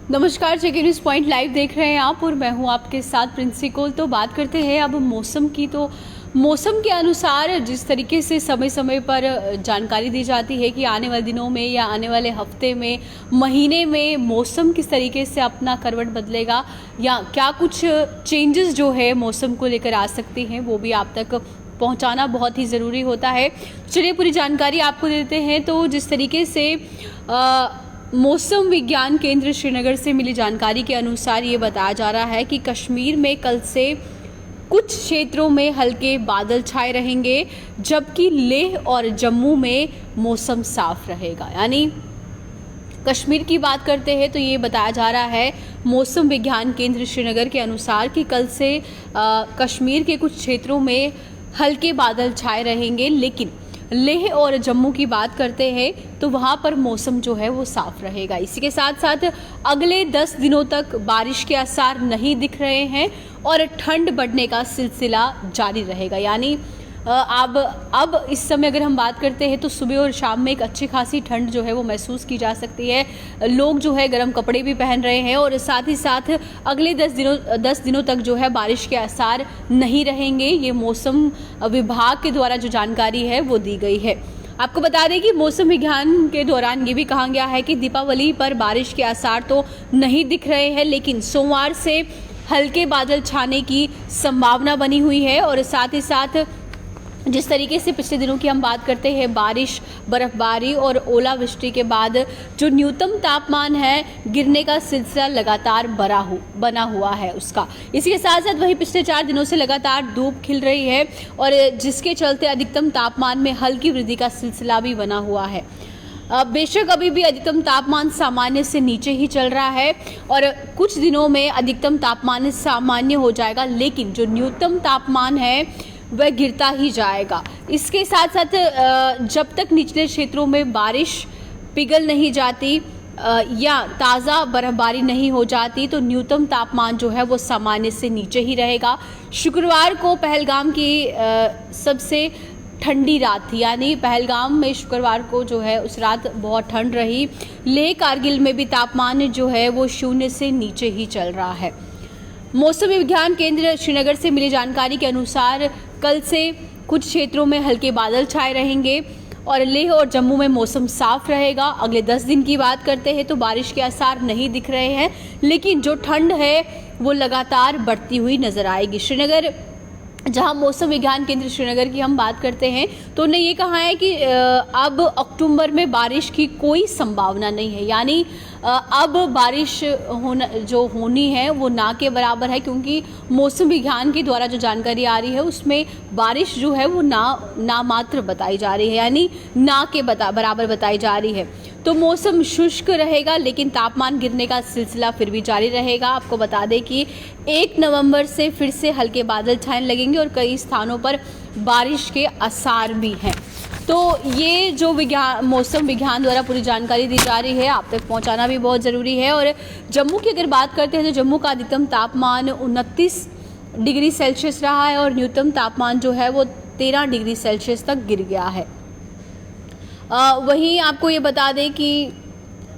नमस्कार, जेके news point live देख रहे हैं आप और मैं हूं आपके साथ प्रिंसिकल। तो बात करते हैं अब मौसम की। तो मौसम के अनुसार जिस तरीके से समय समय पर जानकारी दी जाती है कि आने वाले दिनों में या आने वाले हफ्ते में, महीने में मौसम किस तरीके से अपना करवट बदलेगा या क्या कुछ चेंजेस जो है मौसम को लेकर आ सकती हैं, वो भी आप तक पहुंचाना बहुत ही ज़रूरी होता है। चलिए पूरी जानकारी आपको देते हैं। तो जिस तरीके से मौसम विज्ञान केंद्र श्रीनगर से मिली जानकारी के अनुसार ये बताया जा रहा है कि कश्मीर में कल से कुछ क्षेत्रों में हल्के बादल छाए रहेंगे, जबकि लेह और जम्मू में मौसम साफ रहेगा। यानी कश्मीर की बात करते हैं तो ये बताया जा रहा है मौसम विज्ञान केंद्र श्रीनगर के अनुसार कि कल से कश्मीर के कुछ क्षेत्रों में हल्के बादल छाए रहेंगे, लेकिन लेह और जम्मू की बात करते हैं तो वहाँ पर मौसम जो है वो साफ रहेगा। इसी के साथ साथ अगले 10 दिनों तक बारिश के आसार नहीं दिख रहे हैं और ठंड बढ़ने का सिलसिला जारी रहेगा। यानी अब इस समय अगर हम बात करते हैं तो सुबह और शाम में एक अच्छी खासी ठंड जो है वो महसूस की जा सकती है। लोग जो है गर्म कपड़े भी पहन रहे हैं और साथ ही साथ अगले 10 दिनों तक जो है बारिश के आसार नहीं रहेंगे। ये मौसम विभाग के द्वारा जो जानकारी है वो दी गई है। आपको बता दें कि मौसम विज्ञान के दौरान ये भी कहा गया है कि दीपावली पर बारिश के आसार तो नहीं दिख रहे हैं, लेकिन सोमवार से हल्के बादल छाने की संभावना बनी हुई है। और साथ ही साथ जिस तरीके से पिछले दिनों की हम बात करते हैं, बारिश, बर्फबारी और ओलावृष्टि के बाद जो न्यूनतम तापमान है गिरने का सिलसिला लगातार बना हुआ है उसका। इसी के साथ साथ वही पिछले 4 दिनों से लगातार धूप खिल रही है और जिसके चलते अधिकतम तापमान में हल्की वृद्धि का सिलसिला भी बना हुआ है। बेशक अभी भी अधिकतम तापमान सामान्य से नीचे ही चल रहा है और कुछ दिनों में अधिकतम तापमान सामान्य हो जाएगा, लेकिन जो न्यूनतम तापमान है वह गिरता ही जाएगा। इसके साथ साथ जब तक निचले क्षेत्रों में बारिश पिघल नहीं जाती या ताज़ा बर्फबारी नहीं हो जाती तो न्यूनतम तापमान जो है वो सामान्य से नीचे ही रहेगा। शुक्रवार को पहलगाम की सबसे ठंडी रात थी, यानी पहलगाम में शुक्रवार को जो है उस रात बहुत ठंड रही। लेह कारगिल में भी तापमान जो है वो 0 से नीचे ही चल रहा है। मौसम विज्ञान केंद्र श्रीनगर से मिली जानकारी के अनुसार कल से कुछ क्षेत्रों में हल्के बादल छाए रहेंगे और लेह और जम्मू में मौसम साफ रहेगा। अगले 10 दिन की बात करते हैं तो बारिश के आसार नहीं दिख रहे हैं, लेकिन जो ठंड है वो लगातार बढ़ती हुई नजर आएगी। श्रीनगर, जहां मौसम विज्ञान केंद्र श्रीनगर की हम बात करते हैं तो उन्होंने ये कहा है कि अब अक्टूबर में बारिश की कोई संभावना नहीं है। यानी अब बारिश होनी है वो ना के बराबर है, क्योंकि मौसम विज्ञान के द्वारा जो जानकारी आ रही है उसमें बारिश जो है वो ना मात्र बताई जा रही है, यानी ना के बराबर बताई जा रही है। तो मौसम शुष्क रहेगा, लेकिन तापमान गिरने का सिलसिला फिर भी जारी रहेगा। आपको बता दें कि 1 नवंबर से फिर से हल्के बादल छाने लगेंगे और कई स्थानों पर बारिश के आसार भी हैं। तो ये जो मौसम विज्ञान द्वारा पूरी जानकारी दी जा रही है आप तक पहुंचाना भी बहुत ज़रूरी है। और जम्मू की अगर बात करते हैं तो जम्मू का अधिकतम तापमान 29 डिग्री सेल्सियस रहा है और न्यूनतम तापमान जो है वो 13 डिग्री सेल्सियस तक गिर गया है। वहीं आपको ये बता दें कि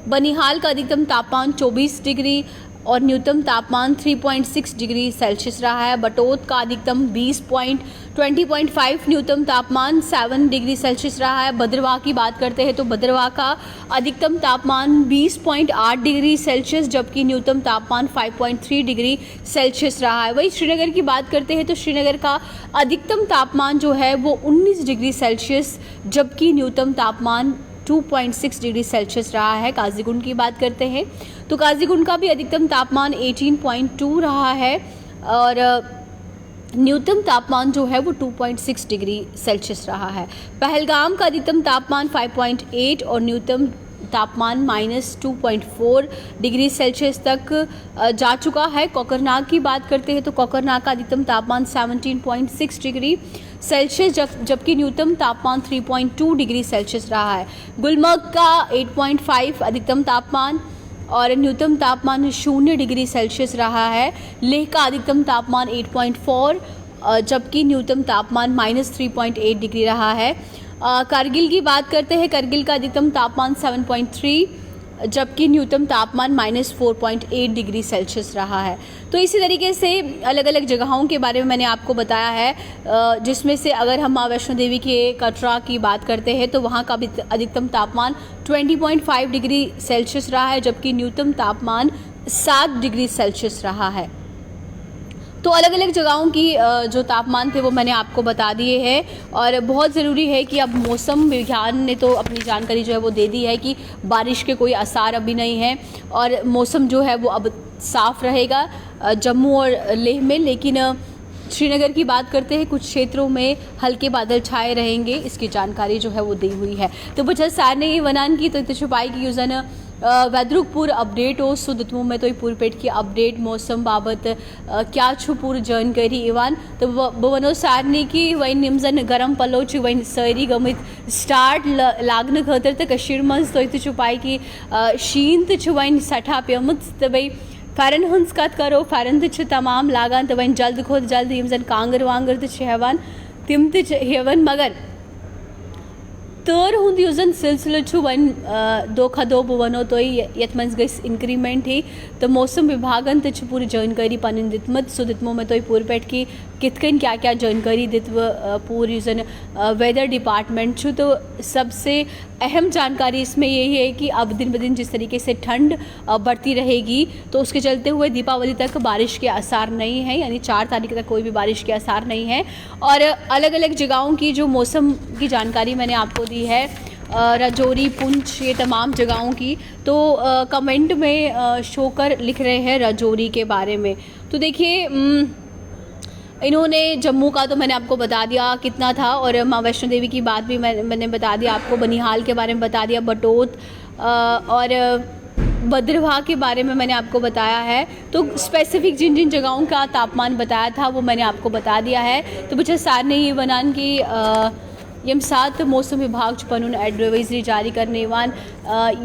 बनिहाल का अधिकतम तापमान 24 डिग्री और न्यूनतम तापमान 3.6 डिग्री सेल्सियस रहा है। बटोत का अधिकतम 20.5 न्यूनतम तापमान 7 डिग्री सेल्सियस रहा है। भद्रवाह की बात करते हैं तो भद्रवाह का अधिकतम तापमान 20.8 डिग्री सेल्सियस जबकि न्यूनतम तापमान 5.3 डिग्री सेल्सियस रहा है। वहीं श्रीनगर की बात करते हैं तो श्रीनगर का अधिकतम तापमान जो है वो 19 डिग्री सेल्सियस जबकि न्यूनतम तापमान 2.6 डिग्री सेल्सियस रहा है। काजीगुंड की बात करते हैं तो काजीगुंड का भी अधिकतम तापमान 18.2 रहा है और न्यूनतम तापमान जो है वो 2.6 डिग्री सेल्सियस रहा है। पहलगाम का अधिकतम तापमान 5.8 और न्यूनतम तापमान -2.4 डिग्री सेल्सियस तक जा चुका है। कोकरनाग की बात करते हैं तो कोकरनाग का अधिकतम तापमान 17.6 डिग्री सेल्सियस जबकि न्यूनतम तापमान 3.2 डिग्री सेल्सियस रहा है। गुलमर्ग का 8.5 अधिकतम तापमान और न्यूनतम तापमान 0 डिग्री सेल्सियस रहा है। लेह का अधिकतम तापमान 8.4 जबकि न्यूनतम तापमान -3.8 डिग्री रहा है। कारगिल की बात करते हैं, कारगिल का अधिकतम तापमान 7.3 जबकि न्यूनतम तापमान -4.8 डिग्री सेल्सियस रहा है। तो इसी तरीके से अलग अलग जगहों के बारे में मैंने आपको बताया है, जिसमें से अगर हम माँ वैष्णो देवी के कटरा की बात करते हैं तो वहाँ का भी अधिकतम तापमान 20.5 डिग्री सेल्सियस रहा है, जबकि न्यूनतम तापमान 7 डिग्री सेल्सियस रहा है। तो अलग अलग जगहों की जो तापमान थे वो मैंने आपको बता दिए हैं। और बहुत ज़रूरी है कि अब मौसम विज्ञान ने तो अपनी जानकारी जो है वो दे दी है कि बारिश के कोई आसार अभी नहीं है और मौसम जो है वो अब साफ़ रहेगा जम्मू और लेह में। लेकिन श्रीनगर की बात करते हैं, कुछ क्षेत्रों में हल्के बादल छाए रहेंगे, इसकी जानकारी जो है वो दी हुई है। तो बचा सारने वनान की तो छुपाई की यूजन वेदरुक पूर अपडेट हो सुदतमु में तो पूरपेट की अपडेट मौसम बाबत क्या छु पूर जानकारी इवान तो बवनो सारने की वही निमजन गरम पलो छु वही सरी गमित स्टार्ट लागन खतर तो कशीर मंज तो छुपाई की शीन तो छु वही सठा प्यमुत तो भाई फ़रन हंस कत करो फ़रन तो तमाम लागान तो वही जल्द खोद जल्द यमजन कांगर वांगर तो हेवान तिम तो हेवन मगर तर हुंद यूजन सिलसिलो छु वन दो खदो बवनो तो यत मंज गइस इंक्रीमेंट ही तो मौसम विभागन तो पूरी जानकारी पन दितमत सो दितमो में तो पूरपेट की कितकन क्या क्या जानकारी दितव पूरी यूजन वेदर डिपार्टमेंट छु। तो सबसे अहम जानकारी इसमें यही है कि अब दिन ब दिन जिस तरीके से ठंड बढ़ती रहेगी तो उसके चलते हुए दीपावली तक बारिश के आसार नहीं है, यानी 4 तारीख तक कोई भी बारिश के आसार नहीं है। और अलग अलग जगहों की जो मौसम की जानकारी मैंने आपको दी है, राजौरी पुंछ ये तमाम जगहों की, तो कमेंट में शोकर लिख रहे हैं राजौरी के बारे में। तो देखिए इन्होंने जम्मू का तो मैंने आपको बता दिया कितना था, और माँ वैष्णो देवी की बात भी मैंने बता दिया आपको, बनिहाल के बारे में बता दिया, बटोत और भद्रवाह के बारे में मैंने आपको बताया है। तो स्पेसिफिक जिन जिन जगहों का तापमान बताया था वो मैंने आपको बता दिया है। तो बच्चा सारने ये बनान की यम साथ मौसम विभाग पनुन एडवाइजरी जारी करने वान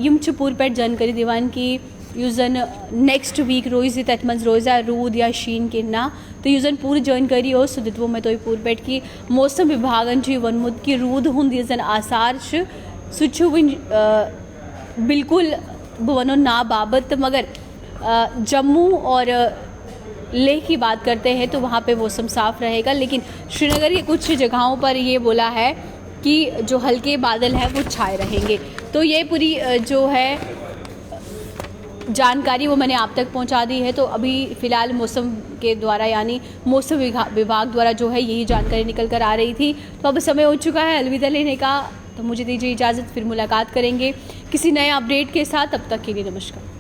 यम पूरपेट जानकारी दीवान की यूजन नेक्स्ट वीक रोज़ तथमंज रोज़ा रूद या शीन के ना तो यूजन पूरी जानकारी हो सुदित्वो में तो पूरपेट की मौसम विभागन ची वनमुद की रूद हुंद यूजन आसार सुचु बिल्कुल बवनो ना बाबत। मगर जम्मू और लेह की बात करते हैं तो वहाँ पे मौसम साफ़ रहेगा, लेकिन श्रीनगर के कुछ जगहों पर ये बोला है कि जो हल्के बादल हैं वो छाए रहेंगे। तो ये पूरी जो है जानकारी वो मैंने आप तक पहुंचा दी है। तो अभी फ़िलहाल मौसम के द्वारा यानी मौसम विभाग द्वारा जो है यही जानकारी निकल कर आ रही थी। तो अब समय हो चुका है अलविदा लेने का, तो मुझे दीजिए इजाज़त, फिर मुलाकात करेंगे किसी नए अपडेट के साथ। तब तक के लिए नमस्कार।